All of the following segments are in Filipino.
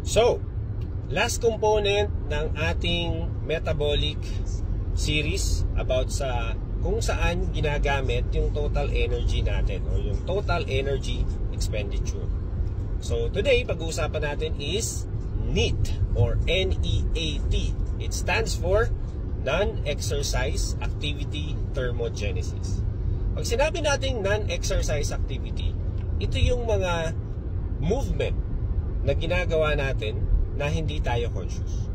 So, last component ng ating metabolic series about sa kung saan ginagamit yung total energy natin o yung total energy expenditure. So, today, pag-uusapan natin is NEAT or NEAT. It stands for Non-Exercise Activity Thermogenesis. Pag sinabi natin non-exercise activity, ito yung mga movement na ginagawa natin na hindi tayo conscious.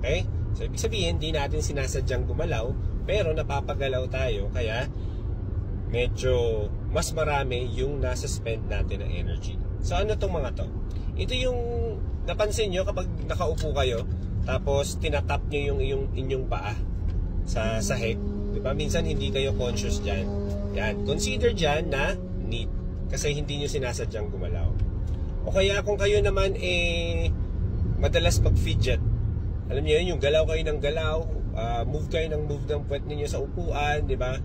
Okay? So, ibig sabihin, hindi natin sinasadyang gumalaw, pero napapagalaw tayo, kaya medyo mas marami yung nasa-spend natin ng energy. So, ano tong mga to? Ito yung napansin nyo kapag nakaupo kayo, tapos tinatap nyo yung inyong paa sa sahig. Diba? Minsan hindi kayo conscious dyan. Yan. Consider dyan na NEAT. Kasi hindi nyo sinasadyang gumalaw. O kaya kung kayo naman madalas mag-fidget. Alam niyo yun, yung galaw kayo ng galaw, move kayo ng puwet ninyo sa upuan, di ba?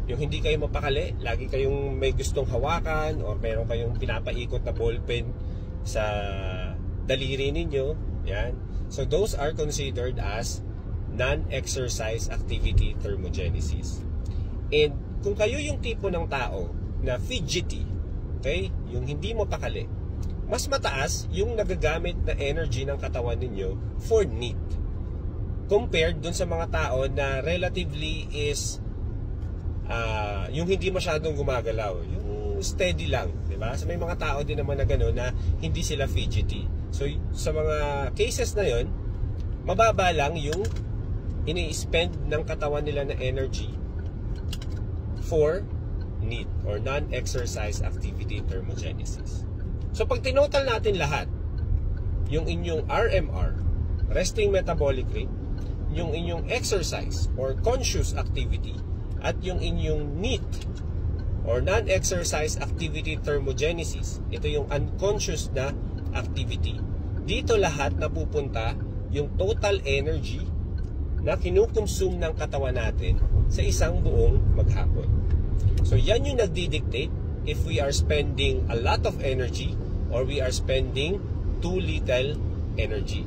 Yung hindi kayo mapakali, lagi kayong may gustong hawakan or meron kayong pinapaikot na ballpen sa daliri ninyo. Yan. So those are considered as non-exercise activity thermogenesis. And kung kayo yung tipo ng tao na fidgety, okay, yung hindi mapakali, mas mataas yung nagagamit na energy ng katawan ninyo for NEAT compared dun sa mga tao na relatively is yung hindi masyadong gumagalaw, yung steady lang, di ba? So may mga tao din naman na gano'n na hindi sila fidgety. So sa mga cases na yon, mababa lang yung ini-spend ng katawan nila na energy for NEAT or non-exercise activity thermogenesis. So pag tinotal natin lahat, yung inyong RMR, resting metabolic rate, yung inyong exercise or conscious activity, at yung inyong NEAT or non-exercise activity thermogenesis, ito yung unconscious na activity. Dito lahat napupunta yung total energy na kinukonsume ng katawan natin sa isang buong maghapon. So yan yung nagdi-dictate if we are spending a lot of energy or we are spending too little energy.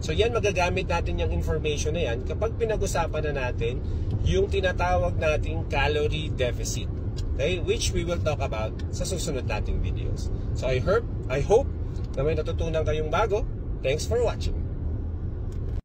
So yan, magagamit natin yung information na yan kapag pinag-usapan na natin yung tinatawag nating calorie deficit, okay, which we will talk about sa susunod nating videos. So I hope na may natutunan kayong bago. Thanks for watching.